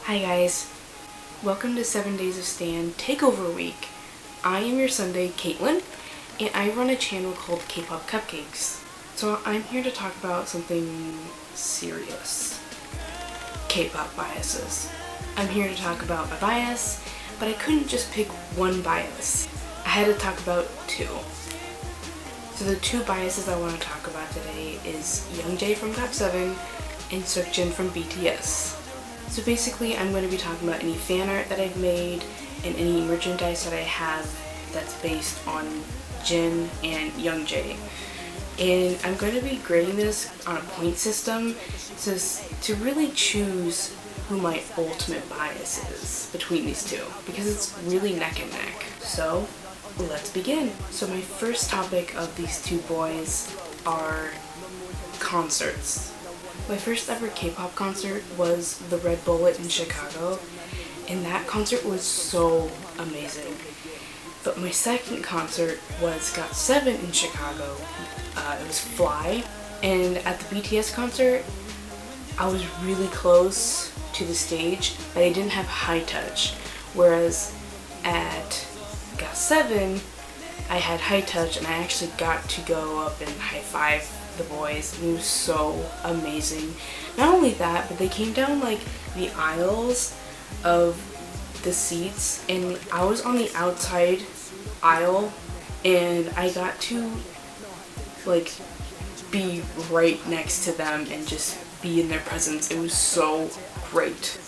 Hi guys, welcome to 7 Days of Stan Takeover Week. I am your Sunday, Kaitlyn, and I run a channel called K-Pop Cupcakes. So I'm here to talk about something serious. K-pop biases. I'm here to talk about my bias, but I couldn't just pick one bias. I had to talk about two. So the two biases I want to talk about today is Youngjae from GOT7 and Seokjin from BTS. So basically I'm going to be talking about any fan art that I've made and any merchandise that I have that's based on Jin and Youngjae. And I'm going to be grading this on a point system to really choose who my ultimate bias is between these two, because it's really neck and neck. So let's begin. So my first topic of these two boys are concerts. My first ever K-pop concert was the Red Bullet in Chicago, and that concert was so amazing. But my second concert was GOT7 in Chicago. It was Fly, and at the BTS concert, I was really close to the stage, but I didn't have high touch, whereas at GOT7, I had high touch and I actually got to go up and high five the boys, and it was so amazing. Not only that, but they came down like the aisles of the seats, and I was on the outside aisle, and I got to like be right next to them and just be in their presence. It was so great.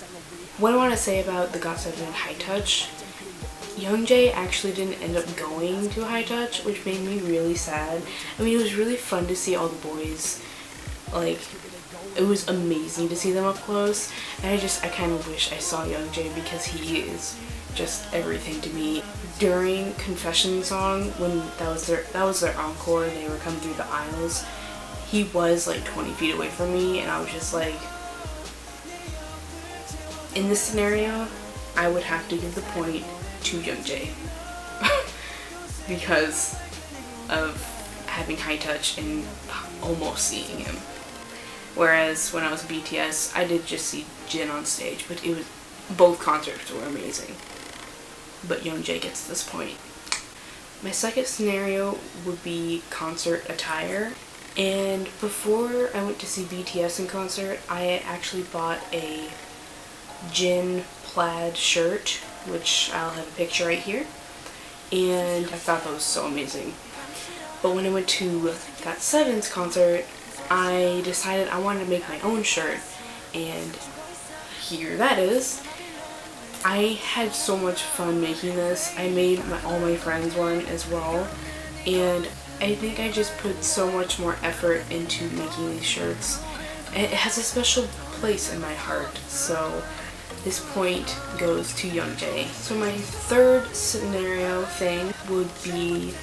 What I want to say about the GOT7 high touch, Youngjae actually didn't end up going to high touch, which made me really sad. I mean, it was really fun to see all the boys. Like, it was amazing to see them up close, and I kind of wish I saw Youngjae because he is just everything to me. During Confession Song, when that was their encore, they were coming through the aisles, he was like 20 feet away from me, and I was just like, in this scenario, I would have to give the point to Youngjae because of having high touch and almost seeing him. Whereas when I was BTS, I did just see Jin on stage, but both concerts were amazing. But Youngjae gets this point. My second scenario would be concert attire. And before I went to see BTS in concert, I actually bought a Jin plaid shirt, which I'll have a picture right here, and I thought that was so amazing. But when I went to GOT7's concert, I decided I wanted to make my own shirt, and here that is. I had so much fun making this. I made all my friends one as well, and I think I just put so much more effort into making these shirts. It has a special place in my heart, so this point goes to Youngjae. So my third scenario thing would be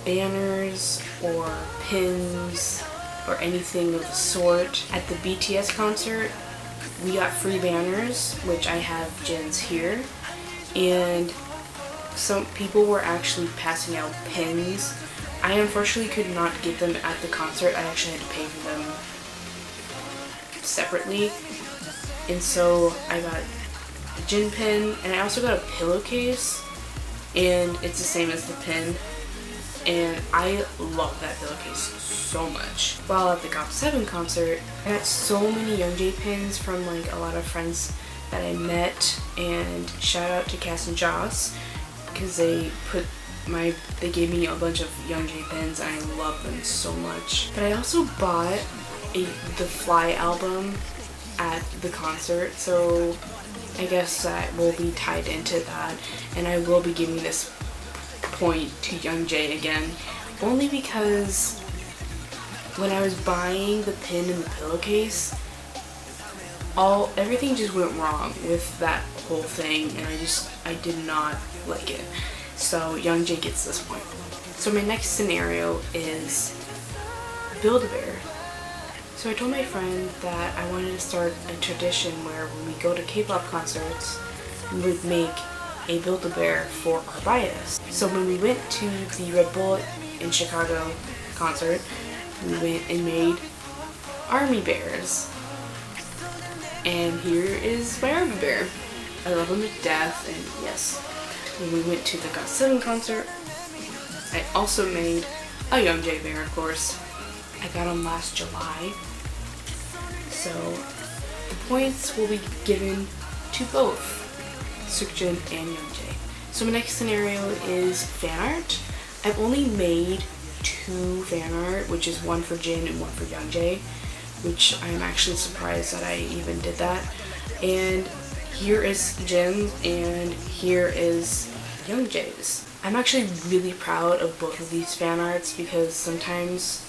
banners or pins or anything of the sort. At the BTS concert, we got free banners, which I have Jin's here, and some people were actually passing out pins. I unfortunately could not get them at the concert. I actually had to pay for them separately. And so I got a Jin pin, and I also got a pillowcase, and it's the same as the pin, and I love that pillowcase so much. While at the GOT7 concert, I got so many Youngjae pins from like a lot of friends that I met, and shout out to Cass and Joss because they gave me a bunch of Youngjae pins, and I love them so much. But I also bought the Fly album at the concert, so I guess that will be tied into that, and I will be giving this point to Youngjae again, only because when I was buying the pin and the pillowcase, everything just went wrong with that whole thing, and I did not like it. So Youngjae gets this point. So my next scenario is Build-A-Bear. So I told my friend that I wanted to start a tradition where when we go to K-pop concerts, we would make a Build-A-Bear for our bias. So when we went to the Red Bullet in Chicago concert, we went and made army bears. And here is my Army Bear. I love him to death, and yes, when we went to the GOT7 concert, I also made a Youngjae bear, of course. I got him last July. So the points will be given to both Seokjin and Youngjae. So my next scenario is fan art. I've only made 2 fan art, which is one for Jin and one for Youngjae, which I'm actually surprised that I even did that. And here is Jin's and here is Youngjae's. I'm actually really proud of both of these fan arts because sometimes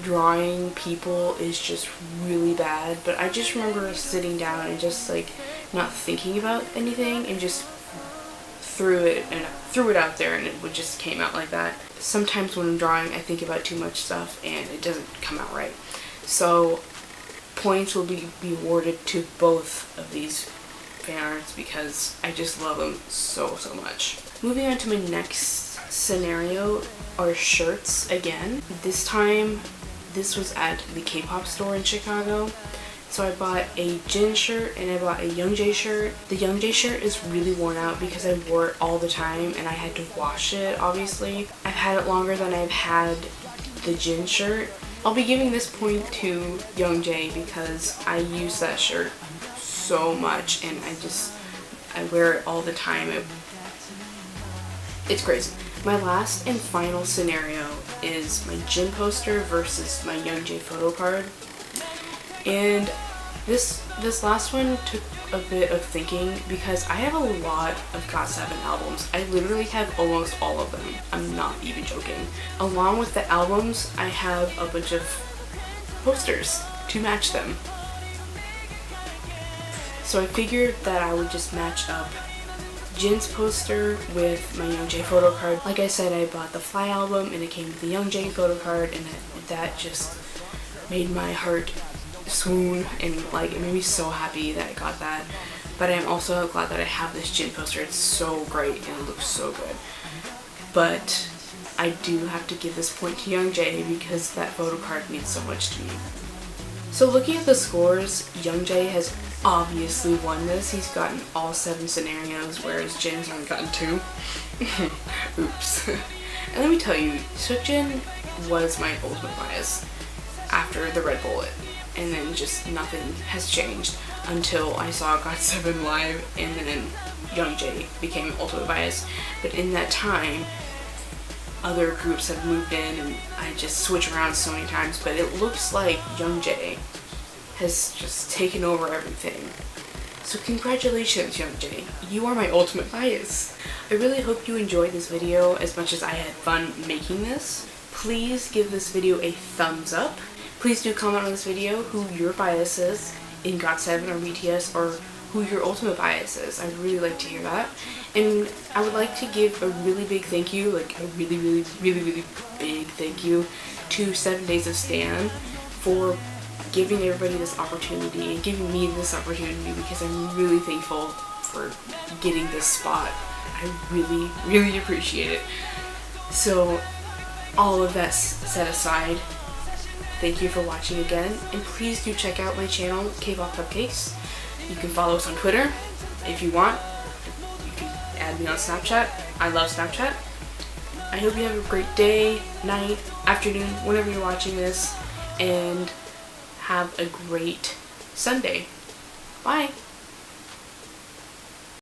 drawing people is just really bad, but I just remember sitting down and just like not thinking about anything and just threw it out there and it would just came out like that. Sometimes when I'm drawing I think about too much stuff and it doesn't come out right. So points will be awarded to both of these fan arts because I just love them so much. Moving on to my next scenario are shirts again. This time this was at the K-pop store in Chicago. So I bought a Jin shirt and I bought a Youngjae shirt. The Youngjae shirt is really worn out because I wore it all the time and I had to wash it, obviously. I've had it longer than I've had the Jin shirt. I'll be giving this point to Youngjae because I use that shirt so much and I wear it all the time. It's crazy. My last and final scenario is my Jin poster versus my Youngjae photo card. And this last one took a bit of thinking because I have a lot of GOT7 albums. I literally have almost all of them. I'm not even joking. Along with the albums, I have a bunch of posters to match them. So I figured that I would just match up Jin's poster with my Youngjae photo card. Like I said, I bought the Fly album and it came with the Youngjae photo card, and that just made my heart swoon and like it made me so happy that I got that. But I'm also glad that I have this Jin poster. It's so great and it looks so good. But I do have to give this point to Youngjae because that photo card means so much to me. So looking at the scores, Youngjae has obviously won this. He's gotten all 7 scenarios, whereas Jin's only gotten 2. Oops. And let me tell you, Seokjin was my ultimate bias after the Red Bullet. And then just nothing has changed until I saw GOT7 live and then Youngjae became ultimate bias. But in that time, other groups have moved in and I just switch around so many times, but it looks like Youngjae has just taken over everything. So congratulations, Youngjae. You are my ultimate bias. I really hope you enjoyed this video as much as I had fun making this. Please give this video a thumbs up. Please do comment on this video who your bias is in GOT7 or BTS, or who your ultimate bias is. I'd really like to hear that. And I would like to give a really big thank you, like a really big thank you to 7 Days of Stan for giving everybody this opportunity and giving me this opportunity, because I'm really thankful for getting this spot. I really appreciate it. So all of that set aside, thank you for watching again, and please do check out my channel, K-pop Cupcakes. You can follow us on Twitter if you want. You can add me on Snapchat. I love Snapchat. I hope you have a great day, night, afternoon, whenever you're watching this, and have a great Sunday. Bye!